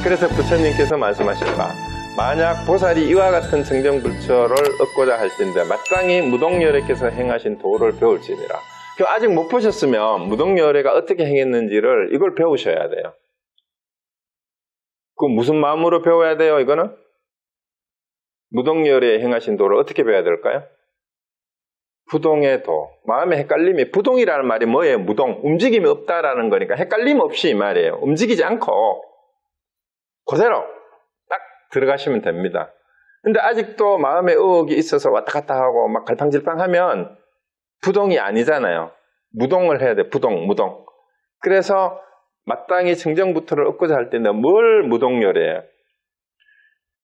그래서 부처님께서 말씀하셨다. 만약 보살이 이와 같은 정정불처를 얻고자 할진대 마땅히 무동열애께서 행하신 도를 배울지니라. 아직 못 보셨으면 무동열애가 어떻게 행했는지를 이걸 배우셔야 돼요. 그 무슨 마음으로 배워야 돼요? 이거는 무동열애에 행하신 도를 어떻게 배워야 될까요? 부동의 도. 마음의 헷갈림이, 부동이라는 말이 뭐예요? 무동, 움직임이 없다라는 거니까 헷갈림 없이 이 말이에요. 움직이지 않고 그대로 딱 들어가시면 됩니다. 근데 아직도 마음에 의혹이 있어서 왔다 갔다 하고 막 갈팡질팡하면 부동이 아니잖아요. 무동을 해야 돼. 부동, 무동. 그래서 마땅히 정정부터를 얻고자 할 때는 뭘 무동열애예요?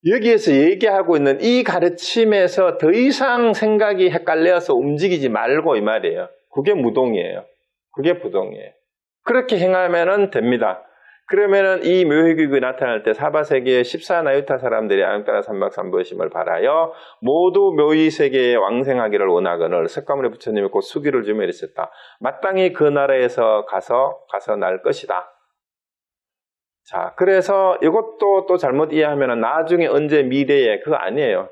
여기에서 얘기하고 있는 이 가르침에서 더 이상 생각이 헷갈려서 움직이지 말고 이 말이에요. 그게 무동이에요. 그게 부동이에요. 그렇게 행하면 됩니다. 그러면은 이 묘회규가 나타날 때 사바세계의 14나유타 사람들이 아영따라 삼박삼보심을 바라여 모두 묘의세계에 왕생하기를 원하거늘 석가모니 부처님이 곧 수기를 주며 이랬었다. 마땅히 그 나라에서 가서 날 것이다. 자, 그래서 이것도 또 잘못 이해하면 나중에 언제 미래에 그거 아니에요.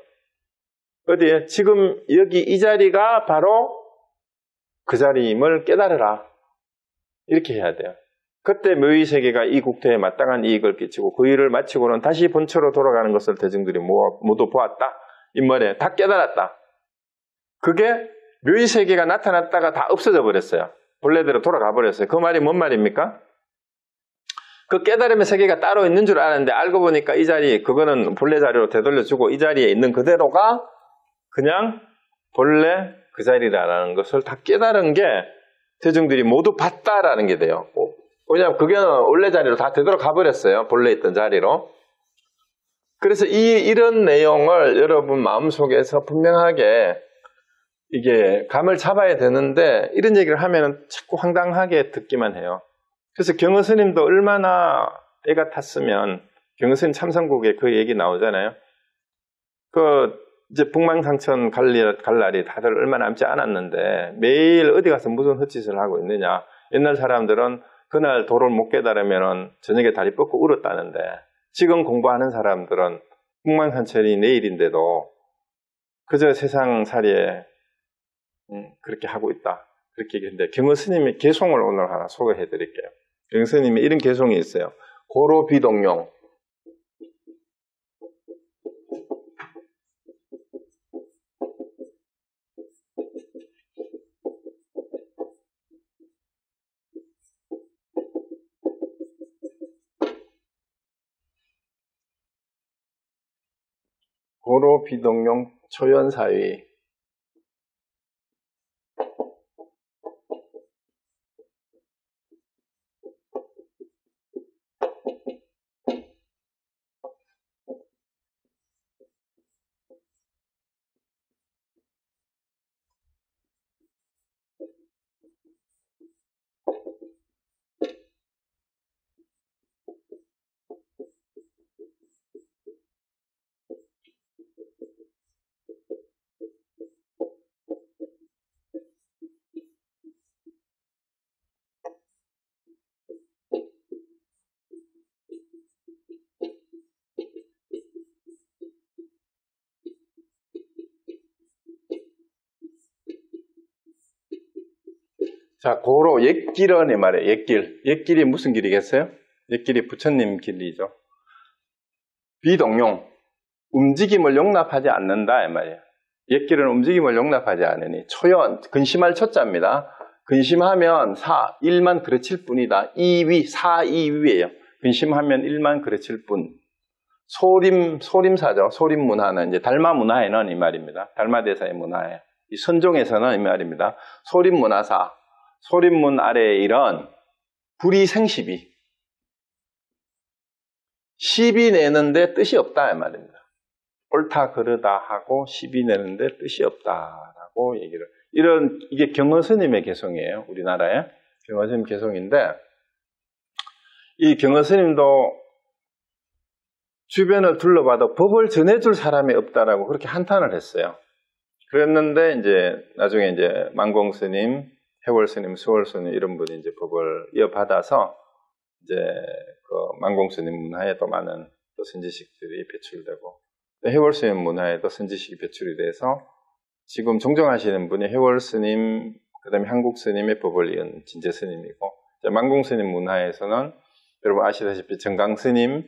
어디에? 지금 여기 이 자리가 바로 그 자리임을 깨달으라. 이렇게 해야 돼요. 그때 묘의세계가 이 국토에 마땅한 이익을 끼치고 그 일을 마치고는 다시 본처로 돌아가는 것을 대중들이 모두 보았다. 이 말에 다 깨달았다. 그게 묘의세계가 나타났다가 다 없어져 버렸어요. 본래대로 돌아가 버렸어요. 그 말이 뭔 말입니까? 그 깨달음의 세계가 따로 있는 줄 알았는데 알고 보니까 이 자리, 그거는 본래 자리로 되돌려주고 이 자리에 있는 그대로가 그냥 본래 그 자리라는 것을 다 깨달은 게 대중들이 모두 봤다라는 게 돼요. 왜냐하면 그게 원래 자리로 다 되돌아가 버렸어요. 본래 있던 자리로. 그래서 이런 내용을 여러분 마음속에서 분명하게 이게 감을 잡아야 되는데 이런 얘기를 하면 자꾸 황당하게 듣기만 해요. 그래서 경허 스님도 얼마나 애가 탔으면 경허 스님 참선국에 그 얘기 나오잖아요. 이제 북망상천 갈 날이 다들 얼마 남지 않았는데 매일 어디 가서 무슨 헛짓을 하고 있느냐. 옛날 사람들은 그날 도를 못 깨달으면 저녁에 다리 뻗고 울었다는데 지금 공부하는 사람들은 북망산천이 내일인데도 그저 세상살이에 그렇게 하고 있다. 그렇게 얘기했는데 경허 스님의 개송을 오늘 하나 소개해 드릴게요. 경허 스님의 이런 개송이 있어요. 고로비동용. 고로비동용 초연사위. 자, 고로 옛길은 이 말이에요. 옛길. 옛길이 무슨 길이겠어요? 옛길이 부처님 길이죠. 비동용. 움직임을 용납하지 않는다 이 말이에요. 옛길은 움직임을 용납하지 않으니 초연, 근심할 초자입니다. 근심하면 일만 그르칠 뿐이다. 사이위예요. 근심하면 일만 그르칠 뿐. 소림사죠. 소림문화는 이제 달마문화에는 이 말입니다. 달마대사의 문화에. 이 선종에서는 이 말입니다. 소림문화사. 소림문 아래에 이런 불이생시비. 시비 내는데 뜻이 없다 이 말입니다. 옳다 그르다 하고 시비 내는데 뜻이 없다라고 얘기를. 이게 경허 스님의 개송이에요. 우리나라에 경허 스님 개송인데 이 경허 스님도 주변을 둘러봐도 법을 전해줄 사람이 없다라고 그렇게 한탄을 했어요. 그랬는데 이제 나중에 이제 만공 스님, 해월 스님, 수월 스님 이런 분이 이제 법을 이어받아서 이제 그 만공스님 문화에도 많은 또 선지식들이 배출되고, 해월스님 문화에도 선지식이 배출이 돼서 지금 종정하시는 분이 해월스님, 그 다음에 한국스님의 법을 이은 진제스님이고, 만공스님 문화에서는 여러분 아시다시피 정강스님,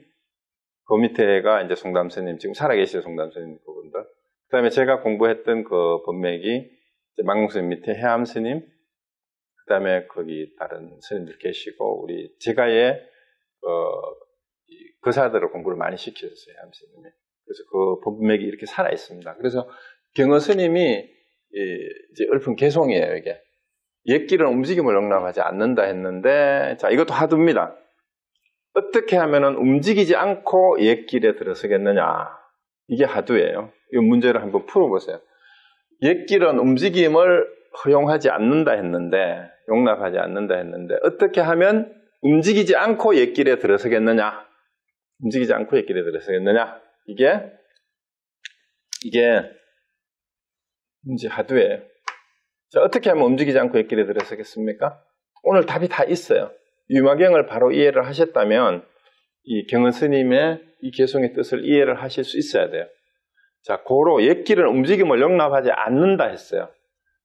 그 밑에가 이제 송담스님, 지금 살아계시는 송담스님 그분들. 그 다음에 제가 공부했던 그 법맥이 만공스님 밑에 해암스님, 그 다음에 거기 다른 스님들 계시고, 우리 제가의 거사들을 공부를 많이 시키셨어요, 해암스님이. 그래서 그 법맥이 이렇게 살아 있습니다. 그래서 경허 스님이 이제 읊은 개송이에요, 이게. 옛길은 움직임을 용납하지 않는다 했는데, 자, 이것도 하두입니다. 어떻게 하면은 움직이지 않고 옛길에 들어서겠느냐. 이게 하두예요. 이 문제를 한번 풀어보세요. 옛길은 움직임을 허용하지 않는다 했는데, 용납하지 않는다 했는데, 어떻게 하면 움직이지 않고 옛길에 들어서겠느냐. 움직이지 않고 옛길에 들어서겠느냐. 이게 문제 하두예요. 자, 어떻게 하면 움직이지 않고 옛길에 들어서겠습니까? 오늘 답이 다 있어요. 유마경을 바로 이해를 하셨다면 이 경은 스님의 이 개송의 뜻을 이해를 하실 수 있어야 돼요. 자, 고로 옛길은 움직임을 용납하지 않는다 했어요.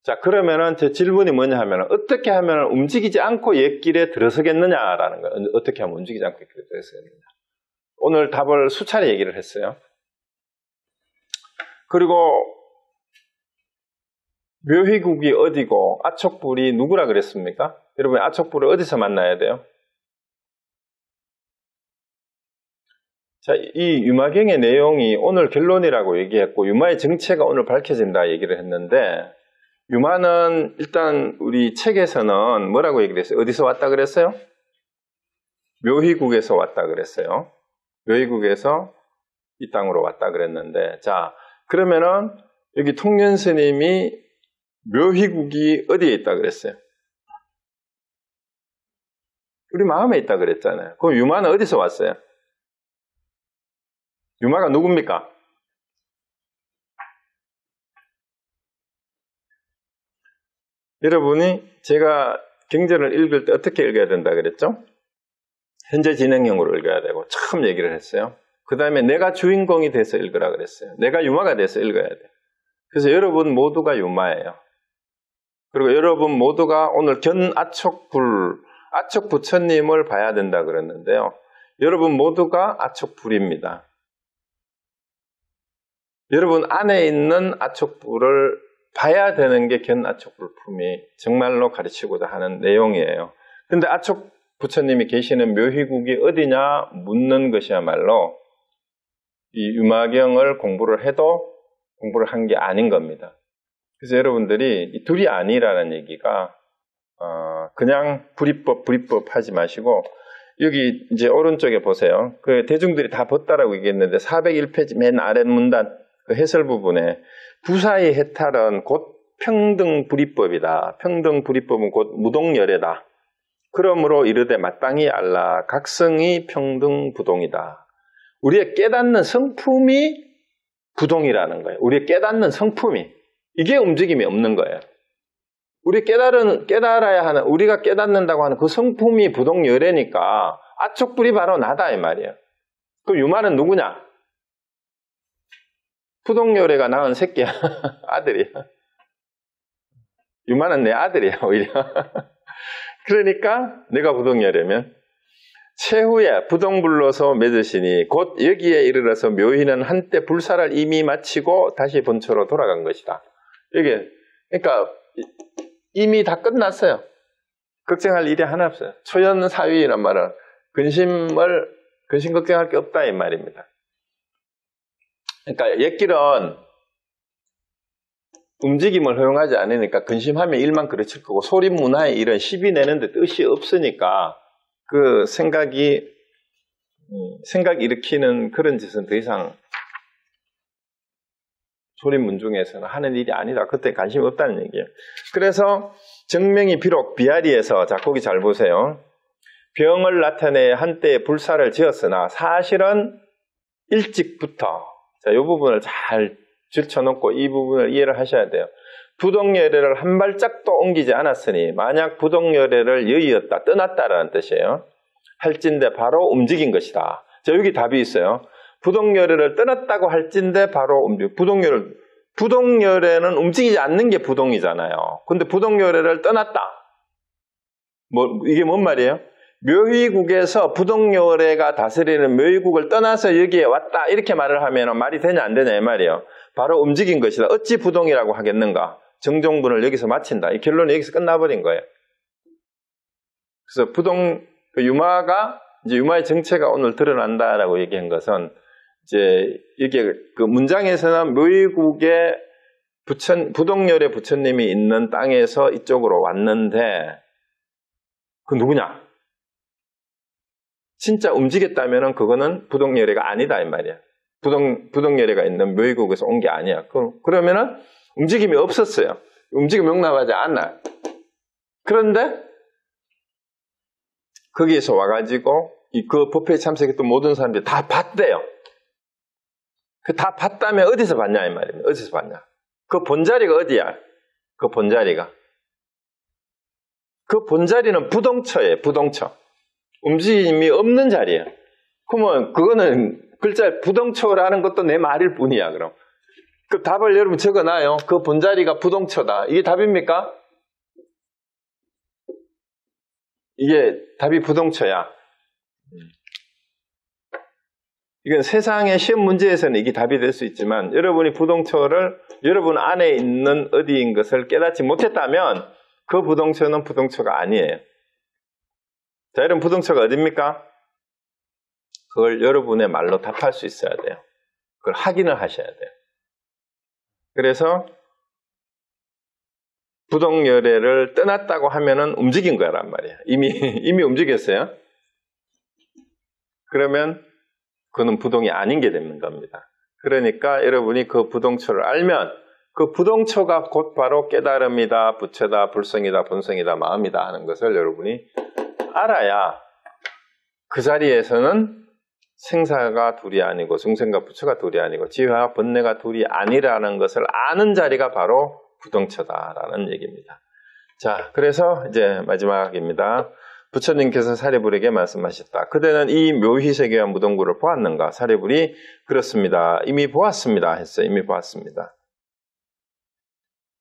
자, 그러면은 제 질문이 뭐냐 하면은 어떻게 하면 움직이지 않고 옛길에 들어서겠느냐라는 거예요. 어떻게 하면 움직이지 않고 옛길에 들어서겠느냐. 오늘 답을 수차례 얘기를 했어요. 그리고 묘희국이 어디고 아촉불이 누구라 그랬습니까? 여러분, 아촉불을 어디서 만나야 돼요? 자, 이 유마경의 내용이 오늘 결론이라고 얘기했고, 유마의 정체가 오늘 밝혀진다 얘기를 했는데, 유마는 일단 우리 책에서는 뭐라고 얘기를 했어요? 어디서 왔다 그랬어요? 묘희국에서 왔다 그랬어요. 묘희국에서 이 땅으로 왔다 그랬는데, 자, 그러면은 여기 통년 스님이 묘희국이 어디에 있다 그랬어요? 우리 마음에 있다 그랬잖아요. 그럼 유마는 어디서 왔어요? 유마가 누굽니까? 여러분이 제가 경전을 읽을 때 어떻게 읽어야 된다 그랬죠? 현재 진행형으로 읽어야 되고 처음 얘기를 했어요. 그 다음에 내가 주인공이 돼서 읽으라 그랬어요. 내가 유마가 돼서 읽어야 돼요. 그래서 여러분 모두가 유마예요. 그리고 여러분 모두가 오늘 아촉 부처님을 봐야 된다 그랬는데요. 여러분 모두가 아촉불입니다. 여러분 안에 있는 아촉불을 봐야 되는 게 견아촉불품이 정말로 가르치고자 하는 내용이에요. 그런데 아촉 부처님이 계시는 묘희국이 어디냐 묻는 것이야말로 이 유마경을 공부를 해도 공부를 한 게 아닌 겁니다. 그래서 여러분들이 이 둘이 아니라는 얘기가 그냥 불이법 하지 마시고 여기 이제 오른쪽에 보세요. 그 대중들이 다 벗다라고 얘기했는데 401페이지 맨 아래 문단 그 해설 부분에 부사의 해탈은 곧 평등불이법이다. 평등불이법은 곧 무동열애다. 그러므로 이르되 마땅히 알라 각성이 평등부동이다. 우리의 깨닫는 성품이 부동이라는 거예요. 우리의 깨닫는 성품이. 이게 움직임이 없는 거예요. 깨달아야 하는, 우리가 깨닫는다고 하는 그 성품이 부동열애니까 아촉불이 바로 나다 이 말이에요. 그럼 유마는 누구냐? 부동열애가 낳은 새끼야. 아들이야. 유마는 내 아들이야 오히려. 그러니까 내가 부동열애면 최후에 부동불로서 맺으시니 곧 여기에 이르러서 묘희는 한때 불사를 이미 마치고 다시 본처로 돌아간 것이다. 이게 그러니까 이미 다 끝났어요. 걱정할 일이 하나 없어요. 초연사위란 말은 근심 걱정할 게 없다 이 말입니다. 그러니까 옛길은 움직임을 허용하지 않으니까 근심하면 일만 그르칠 거고 소립문화에 이런 시비 내는데 뜻이 없으니까 그 생각 일으키는 그런 짓은 더 이상 소립문중에서는 하는 일이 아니다. 그때 관심이 없다는 얘기예요. 그래서 정명이 비록 비아리에서 자 거기 잘 보세요. 병을 나타내 한때 불사를 지었으나 사실은 일찍부터 자, 이 부분을 잘 줄쳐놓고 이 부분을 이해를 하셔야 돼요. 부동열애를 한 발짝도 옮기지 않았으니 만약 부동열애를 여의었다, 떠났다라는 뜻이에요. 할진대 바로 움직인 것이다. 자, 여기 답이 있어요. 부동열애를 떠났다고 할진대 바로 움직여. 부동열애는 움직이지 않는 게 부동이잖아요. 근데 부동열애를 떠났다. 이게 뭔 말이에요? 묘의국에서 부동열애가 다스리는 묘의국을 떠나서 여기에 왔다. 이렇게 말을 하면 말이 되냐 안 되냐 이 말이에요. 바로 움직인 것이다. 어찌 부동이라고 하겠는가? 정종분을 여기서 마친다. 이 결론이 여기서 끝나버린 거예요. 그래서 유마가, 이제 유마의 정체가 오늘 드러난다라고 얘기한 것은, 이제, 이게 그 문장에서는 묘의국에 부동열의 부처님이 있는 땅에서 이쪽으로 왔는데, 그 누구냐? 진짜 움직였다면은 그거는 부동열애가 아니다, 이 말이야. 부동열애가 있는 묘의국에서 온 게 아니야. 그러면은 움직임이 없었어요. 움직임이 용납하지 않아. 그런데, 거기에서 와가지고, 그 법회에 참석했던 모든 사람들이 다 봤대요. 다 봤다면 어디서 봤냐, 이 말입니다. 어디서 봤냐. 그 본자리가 어디야? 그 본자리가. 그 본자리는 부동처예요, 부동처. 움직임이 없는 자리예요. 그러면 그거는 글자 부동처라는 것도 내 말일 뿐이야, 그럼. 그 답을 여러분 적어놔요. 그 본자리가 부동처다. 이게 답입니까? 이게 답이 부동처야. 이건 세상의 시험 문제에서는 이게 답이 될 수 있지만 여러분이 부동처를 여러분 안에 있는 어디인 것을 깨닫지 못했다면 그 부동처는 부동처가 아니에요. 자, 여러분 부동처가 어딥니까? 그걸 여러분의 말로 답할 수 있어야 돼요. 그걸 확인을 하셔야 돼요. 그래서 부동열애를 떠났다고 하면은 움직인 거란 말이에요. 이미 움직였어요. 그러면 그는 부동이 아닌 게 되는 겁니다. 그러니까 여러분이 그 부동처를 알면 그 부동처가 곧 바로 깨달음이다, 부처다, 불성이다, 본성이다, 마음이다 하는 것을 여러분이 알아야 그 자리에서는 생사가 둘이 아니고 중생과 부처가 둘이 아니고 지혜와 번뇌가 둘이 아니라는 것을 아는 자리가 바로 부동처다라는 얘기입니다. 자, 그래서 이제 마지막입니다. 부처님께서 사리불에게 말씀하셨다. 그대는 이 묘희세계와 무동부를 보았는가? 사리불이 그렇습니다. 이미 보았습니다. 했어요. 이미 보았습니다.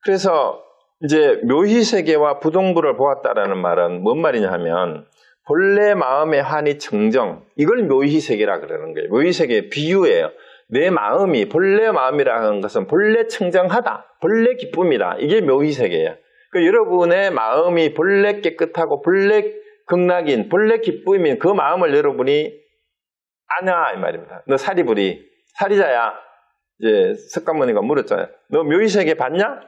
그래서 이제 묘희세계와 부동부를 보았다라는 말은 뭔 말이냐 하면 본래 마음의 한이 청정, 이걸 묘희세계라 그러는 거예요. 묘희세계의 비유예요. 내 마음이, 본래 마음이라는 것은 본래 청정하다, 본래 기쁨이다. 이게 묘희세계예요. 그러니까 여러분의 마음이 본래 깨끗하고 본래 극락인, 본래 기쁨인 그 마음을 여러분이 아냐 이 말입니다. 너 사리불이, 사리자야. 이제 석가모니가 물었잖아요. 너 묘희세계 봤냐?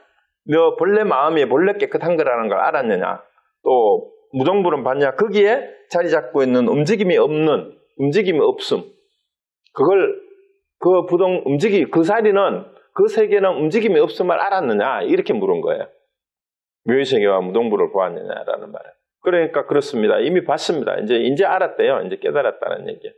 너 본래 마음이 본래 깨끗한 거라는 걸 알았느냐? 또 무동불은 봤냐? 거기에 자리 잡고 있는 움직임이 없음. 그 사리는, 그 세계는 움직임이 없음을 알았느냐? 이렇게 물은 거예요. 묘희세계와 무동불을 보았느냐라는 말은. 그러니까 그렇습니다. 이미 봤습니다. 이제 알았대요. 이제 깨달았다는 얘기예요.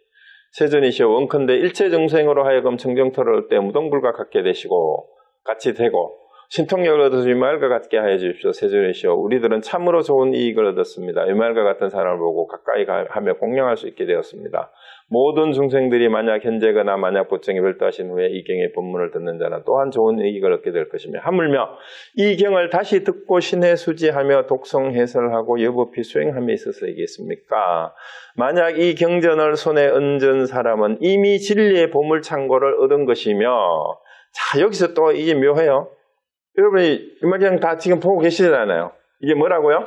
세존이시여 원컨대 일체 정생으로 하여금 청정토를 얻되 무동불과 같게 되시고 같이 되고 신통력을 얻어서 유말과 같게 하여 주십시오. 세존이시여 우리들은 참으로 좋은 이익을 얻었습니다. 유말과 같은 사람을 보고 가까이 하며 공경할 수 있게 되었습니다. 모든 중생들이 만약 현재거나 만약 보청에 별도하신 후에 이 경의 법문을 듣는 자는 또한 좋은 이익을 얻게 될 것이며 하물며 이 경을 다시 듣고 신해 수지하며 독성 해설하고 여법히 수행함에 있어서이겠습니까? 만약 이 경전을 손에 얹은 사람은 이미 진리의 보물창고를 얻은 것이며 자 여기서 또 이게 묘해요. 여러분이 그냥 다 지금 보고 계시잖아요. 이게 뭐라고요?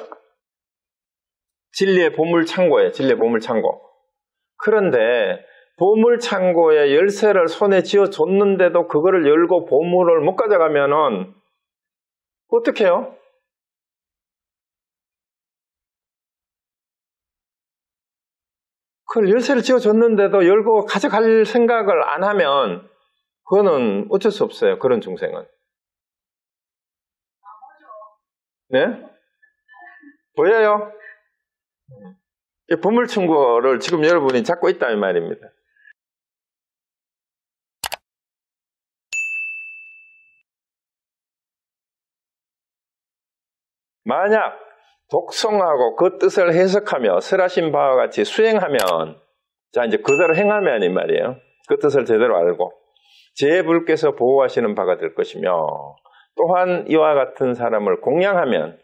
진리의 보물창고예요. 진리의 보물창고. 그런데 보물창고에 열쇠를 손에 쥐어줬는데도 그거를 열고 보물을 못 가져가면은 어떻게 해요? 그걸 열쇠를 쥐어줬는데도 열고 가져갈 생각을 안 하면 그거는 어쩔 수 없어요. 그런 중생은. 네? 보여요? 보물창고를 지금 여러분이 잡고 있다 이 말입니다. 만약 독송하고 그 뜻을 해석하며 설하신 바와 같이 수행하면, 자, 이제 그대로 행하면 이 말이에요. 그 뜻을 제대로 알고, 제 불께서 보호하시는 바가 될 것이며, 또한 이와 같은 사람을 공양하면,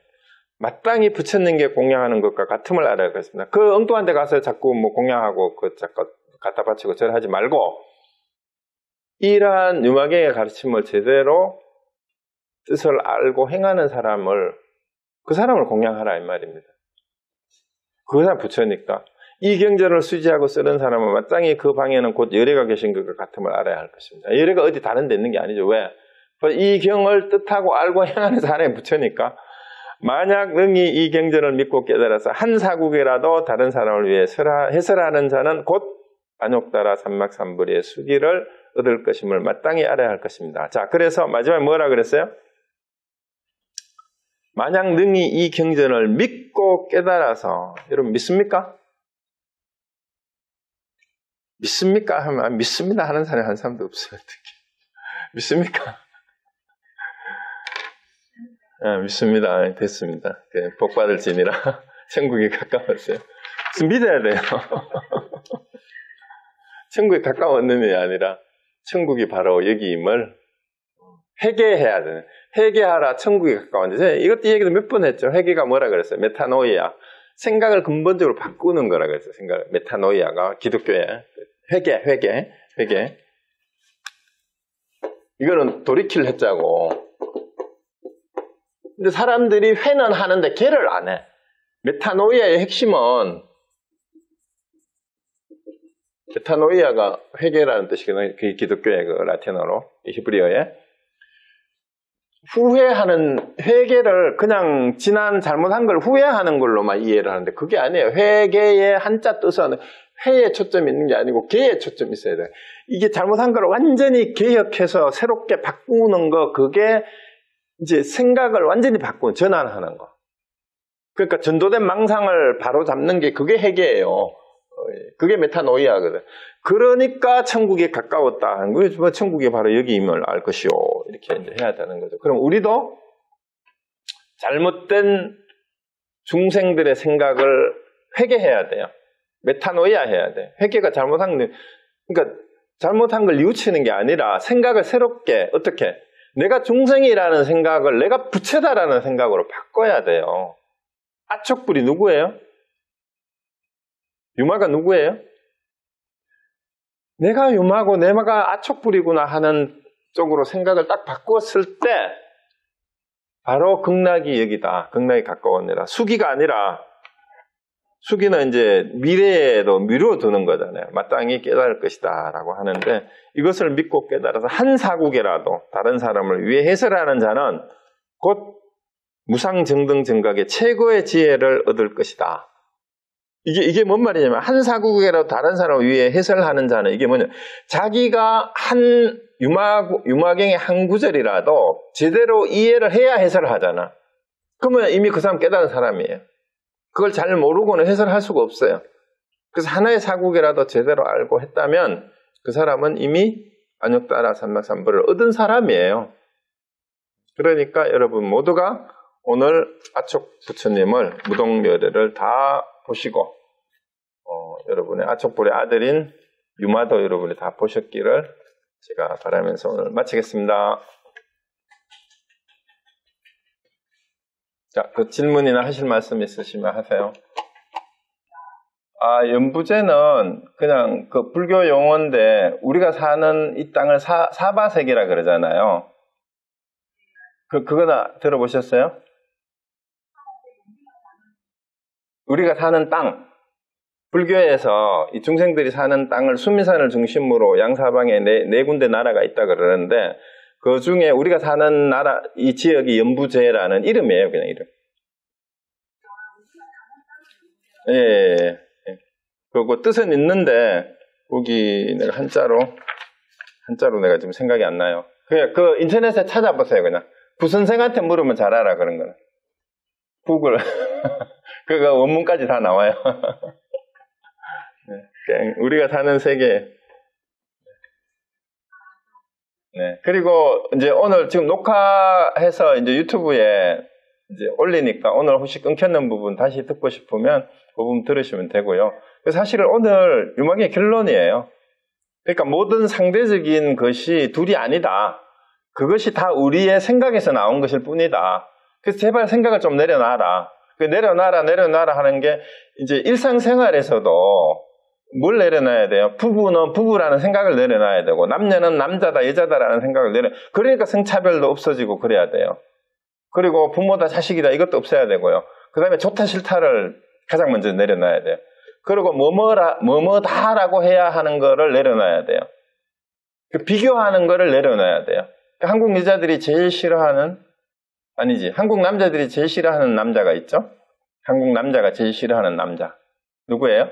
마땅히 부처님께 공양하는 것과 같음을 알아야겠습니다. 그 엉뚱한 데 가서 자꾸 뭐 공양하고, 자꾸 갖다 바치고 절하지 말고, 이러한 유마경의 가르침을 제대로 뜻을 알고 행하는 사람을, 그 사람을 공양하라 이 말입니다. 그 사람 부처니까. 이 경전을 수지하고 쓰는 사람은 마땅히 그 방에는 곧 열애가 계신 것과 같음을 알아야 할 것입니다. 열애가 어디 다른 데 있는 게 아니죠. 왜? 이 경을 뜻하고 알고 행하는 사람이 부처니까. 만약 능히 이 경전을 믿고 깨달아서 한 사국이라도 다른 사람을 위해 해설하는 자는 곧 안욕따라 삼막삼불의 수기를 얻을 것임을 마땅히 알아야 할 것입니다. 자, 그래서 마지막에 뭐라 그랬어요? 만약 능히 이 경전을 믿고 깨달아서, 여러분 믿습니까? 믿습니까? 하면 믿습니다 하는 사람이 한 사람도 없어요. 어떻게. 믿습니까? 믿습니다. 됐습니다. 복 받을 진이라 천국이 가까웠어요. 믿어야 돼요. 천국이 가까웠는 게 아니라 천국이 바로 여기임을 회개해야 돼요. 회개하라 천국이 가까웠는데, 이것도 얘기도 몇 번 했죠. 회개가 뭐라 그랬어요? 메타노이아. 생각을 근본적으로 바꾸는 거라 그랬어요. 메타노이아가 기독교의 회개. 이거는 돌이킬 했자고. 근데 사람들이 회는 하는데 개를 안 해. 메타노이아의 핵심은, 메타노이아가 회개라는 뜻이거든요. 그 기독교의 그 라틴어로, 히브리어에. 회개를 그냥 지난 잘못한 걸 후회하는 걸로만 이해를 하는데 그게 아니에요. 회개의 한자 뜻은 회에 초점이 있는 게 아니고 개에 초점이 있어야 돼요. 이게 잘못한 걸 완전히 개혁해서 새롭게 바꾸는 거, 그게 이제 생각을 완전히 바꾸는, 전환하는 거. 그러니까 전도된 망상을 바로 잡는 게 그게 회개예요. 그게 메타노이아거든. 그러니까 천국에 가까웠다 하는 거예요. 천국이 바로 여기임을 알 것이요. 이렇게 이제 해야 되는 거죠. 그럼 우리도 잘못된 중생들의 생각을 회개해야 돼요. 메타노이아 해야 돼. 회개가 그러니까 잘못한 걸 뉘우치는 게 아니라 생각을 새롭게, 어떻게? 내가 중생이라는 생각을 내가 부채다라는 생각으로 바꿔야 돼요. 아촉불이 누구예요? 유마가 누구예요? 내가 유마고 내가 아촉불이구나 하는 쪽으로 생각을 딱 바꿨을 때 바로 극락이 여기다. 극락이 가까웠느라. 수기가 아니라, 수기는 이제 미래에도 미루어두는 거잖아요. 마땅히 깨달을 것이다 라고 하는데, 이것을 믿고 깨달아서 한 사국이라도 다른 사람을 위해 해설하는 자는 곧 무상정등정각의 최고의 지혜를 얻을 것이다. 이게 뭔 말이냐면, 한 사국이라도 다른 사람을 위해 해설하는 자는, 이게 뭐냐, 자기가 한 유마경의 한 구절이라도 제대로 이해를 해야 해설을 하잖아. 그러면 이미 그 사람 깨달은 사람이에요. 그걸 잘 모르고는 해설할 수가 없어요. 그래서 하나의 사국이라도 제대로 알고 했다면 그 사람은 이미 안욕따라 삼막삼불을 얻은 사람이에요. 그러니까 여러분 모두가 오늘 아촉 부처님을 무동열애를 다 보시고, 여러분의 아촉불의 아들인 유마도 여러분이 다 보셨기를 제가 바라면서 오늘 마치겠습니다. 자, 그 질문이나 하실 말씀 있으시면 하세요. 연부제는 그냥 그 불교 용어인데, 우리가 사는 이 땅을 사바세계라 그러잖아요. 그거나 들어보셨어요? 우리가 사는 땅, 불교에서 이 중생들이 사는 땅을 수미산을 중심으로 양사방에 네 군데 나라가 있다 그러는데, 그 중에 우리가 사는 나라, 이 지역이 연부제라는 이름이에요, 그냥 이름. 예. 그리고 뜻은 있는데, 거기 내가 한자로 내가 지금 생각이 안 나요. 그 인터넷에 찾아보세요, 그냥. 부선생한테 물으면 잘 알아, 그런 거는. 구글. 그거 원문까지 다 나와요. 네, 우리가 사는 세계. 네. 그리고 이제 오늘 지금 녹화해서 이제 유튜브에 이제 올리니까 오늘 혹시 끊겼는 부분 다시 듣고 싶으면 그 부분 들으시면 되고요. 사실은 오늘 유목의 결론이에요. 그러니까 모든 상대적인 것이 둘이 아니다. 그것이 다 우리의 생각에서 나온 것일 뿐이다. 그래서 제발 생각을 좀 내려놔라. 내려놔라 하는 게 이제 일상생활에서도 뭘 내려놔야 돼요? 부부는 부부라는 생각을 내려놔야 되고, 남녀는 남자다, 여자다라는 생각을 그러니까 성차별도 없어지고 그래야 돼요. 그리고 부모다, 자식이다, 이것도 없어야 되고요. 그 다음에 좋다, 싫다를 가장 먼저 내려놔야 돼요. 그리고 뭐뭐다라고 해야 하는 거를 내려놔야 돼요. 비교하는 거를 내려놔야 돼요. 한국 여자들이 제일 싫어하는, 한국 남자들이 제일 싫어하는 남자가 있죠? 한국 남자가 제일 싫어하는 남자. 누구예요?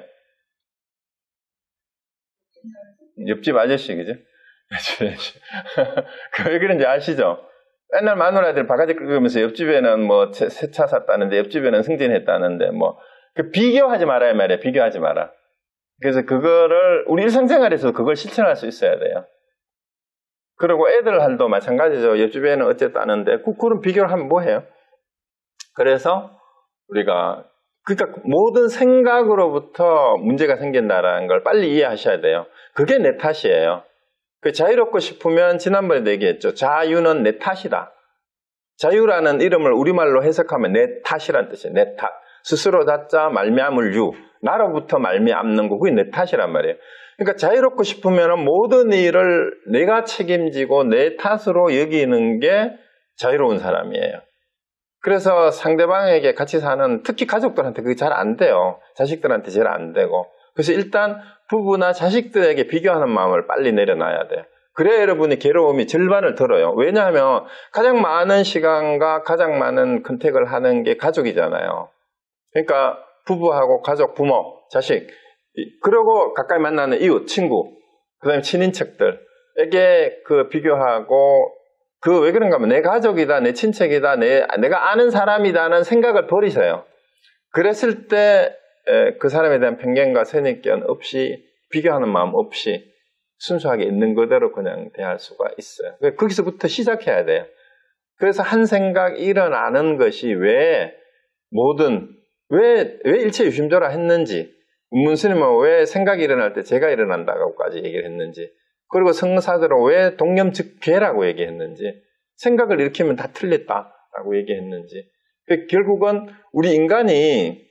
옆집 아저씨, 그죠? 왜 그런지 아시죠? 옛날 마누라들 바가지 긁으면서 옆집에는 뭐 새 차 샀다는데, 옆집에는 승진했다는데, 비교하지 말아야 말이야. 비교하지 마라. 그래서 그거를, 우리 일상생활에서 그걸 실천할 수 있어야 돼요. 그리고 애들도 마찬가지죠. 옆집에는 어쨌다는데, 그런 비교를 하면 뭐 해요? 그래서 우리가, 그러니까 모든 생각으로부터 문제가 생긴다라는 걸 빨리 이해하셔야 돼요. 그게 내 탓이에요. 자유롭고 싶으면 지난번에도 얘기했죠. 자유는 내 탓이다. 자유라는 이름을 우리말로 해석하면 내 탓이란 뜻이에요. 내 탓. 스스로 자자 말미암을 유. 나로부터 말미암는 거. 그게 내 탓이란 말이에요. 그러니까 자유롭고 싶으면 모든 일을 내가 책임지고 내 탓으로 여기는 게 자유로운 사람이에요. 그래서 상대방에게 같이 사는, 특히 가족들한테 그게 잘 안 돼요. 자식들한테 잘 안 되고. 그래서 일단 부부나 자식들에게 비교하는 마음을 빨리 내려놔야 돼요. 그래야 여러분이 괴로움이 절반을 덜어요. 왜냐하면 가장 많은 시간과 가장 많은 컨택을 하는 게 가족이잖아요. 그러니까 부부하고 가족, 부모, 자식, 그러고 가까이 만나는 이웃, 친구, 그 다음에 친인척들에게 비교하고, 왜 그런가 하면 내 가족이다, 내 친척이다, 내가 아는 사람이다는 생각을 버리세요. 그랬을 때 그 사람에 대한 편견과 선입견 없이, 비교하는 마음 없이 순수하게 있는 그대로 그냥 대할 수가 있어요. 거기서부터 시작해야 돼요. 그래서 한 생각 일어나는 것이 왜 일체 유심조라 했는지, 문스님은 왜 생각이 일어날 때 제가 일어난다고까지 얘기를 했는지, 그리고 성사들은 왜 동념즉괴라고 얘기했는지, 생각을 일으키면 다 틀렸다라고 얘기했는지, 결국은 우리 인간이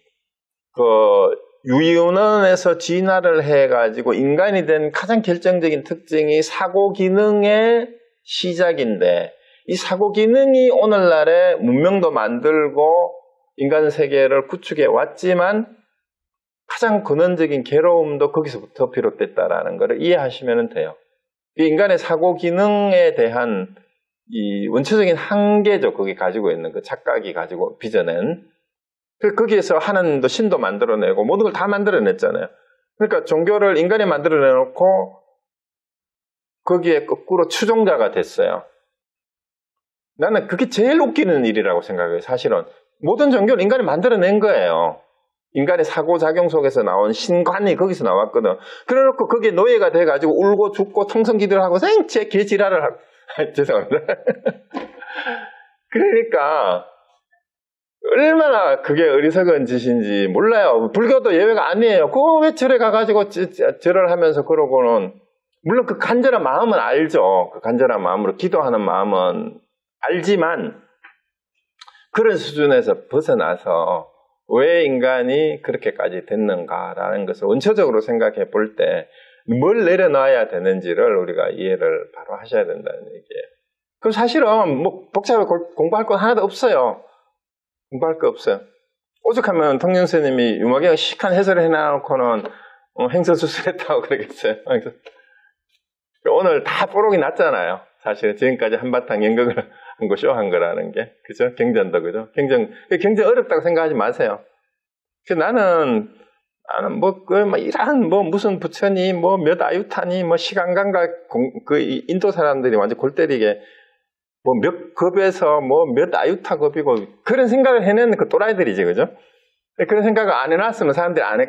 유의원원에서 진화를 해가지고 인간이 된 가장 결정적인 특징이 사고 기능의 시작인데, 이 사고 기능이 오늘날의 문명도 만들고 인간 세계를 구축해 왔지만 가장 근원적인 괴로움도 거기서부터 비롯됐다라는 것을 이해하시면 돼요. 이 인간의 사고 기능에 대한 이 원초적인 한계죠. 거기 가지고 있는 그 착각이 가지고 빚어낸. 거기에서 하나님도 신도 만들어내고 모든 걸 다 만들어냈잖아요. 그러니까 종교를 인간이 만들어내놓고 거기에 거꾸로 추종자가 됐어요. 나는 그게 제일 웃기는 일이라고 생각해요. 사실은 모든 종교를 인간이 만들어낸 거예요. 인간의 사고작용 속에서 나온 신관이 거기서 나왔거든. 그래놓고 거기에 노예가 돼가지고 울고 죽고 통성기도를 하고 생체 개지랄을 하고 죄송합니다. 그러니까 얼마나 그게 어리석은 짓인지 몰라요. 불교도 예외가 아니에요. 그거 왜 절에 가가지고 절을 하면서 그러고는, 물론 그 간절한 마음은 알죠. 그 간절한 마음으로 기도하는 마음은 알지만 그런 수준에서 벗어나서 왜 인간이 그렇게까지 됐는가라는 것을 원초적으로 생각해 볼 때 뭘 내려놔야 되는지를 우리가 이해를 바로 하셔야 된다는 얘기예요. 그럼 사실은 복잡하게 공부할 건 하나도 없어요. 공부할 거 없어요. 오죽하면 통영 스님이 유목경 시한 해설을 해놔놓고는 행선수술했다고 그러겠어요. 오늘 다 뽀록이 났잖아요. 사실 지금까지 한바탕 연극을 한 거 쇼한 거라는 게, 그죠? 경전도 그죠? 경전 어렵다고 생각하지 마세요. 나는 무슨 부처니, 몇 아유타니, 시간감각, 인도 사람들이 완전 골 때리게, 몇 급에서 몇 아유타 급이고, 그런 생각을 해내는 그 또라이들이지, 그죠? 그런 생각을 안 해놨으면 사람들이 안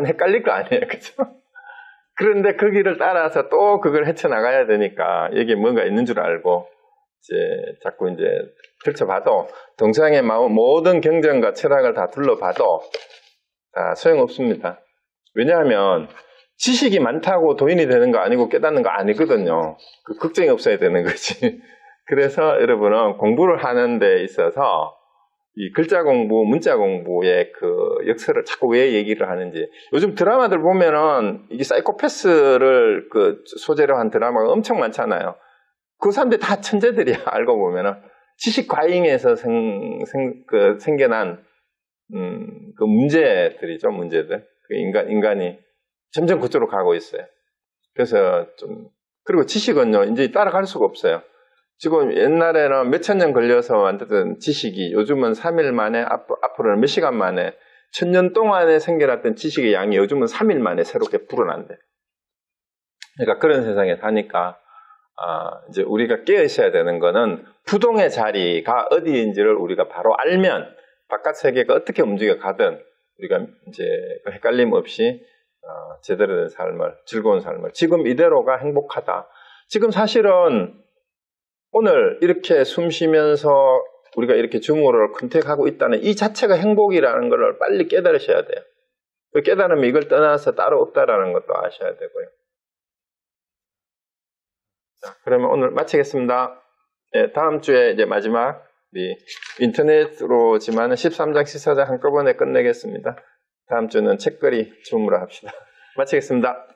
헷갈릴 거 아니에요, 그죠? 그런데 그 길을 따라서 또 그걸 헤쳐나가야 되니까, 여기에 뭔가 있는 줄 알고, 자꾸 펼쳐봐도, 동서양의 모든 경전과 철학을 다 둘러봐도, 다 소용없습니다. 왜냐하면, 지식이 많다고 도인이 되는 거 아니고 깨닫는 거 아니거든요. 그 걱정이 없어야 되는 거지. 그래서 여러분은 공부를 하는 데 있어서, 이 글자 공부, 문자 공부의 그 역사를 자꾸 왜 얘기를 하는지. 요즘 드라마들 보면은 이게 사이코패스를 그 소재로 한 드라마가 엄청 많잖아요. 그 사람들 다 천재들이야, 알고 보면은. 지식 과잉에서 생겨난, 그 문제들이죠, 문제들. 그 인간이 점점 그쪽으로 가고 있어요. 그래서 그리고 지식은요, 이제 따라갈 수가 없어요. 지금 옛날에는 몇천 년 걸려서 만들던 지식이 요즘은 3일 만에, 앞으로는 몇 시간 만에, 1000년 동안에 생겨났던 지식의 양이 요즘은 3일 만에 새롭게 불어난대. 그러니까 그런 세상에 사니까, 이제 우리가 깨어 있어야 되는 거는 부동의 자리가 어디인지를 우리가 바로 알면 바깥 세계가 어떻게 움직여 가든 우리가 이제 헷갈림 없이 제대로 된 삶을, 즐거운 삶을, 지금 이대로가 행복하다. 지금 사실은 오늘 이렇게 숨 쉬면서 우리가 이렇게 줌으로 컨택하고 있다는 이 자체가 행복이라는 걸 빨리 깨달으셔야 돼요. 깨달으면 이걸 떠나서 따로 없다라는 것도 아셔야 되고요. 자, 그러면 오늘 마치겠습니다. 네, 다음 주에 이제 마지막 인터넷으로지만 13장, 14장 한꺼번에 끝내겠습니다. 다음 주는 책거리 줌으로 합시다. 마치겠습니다.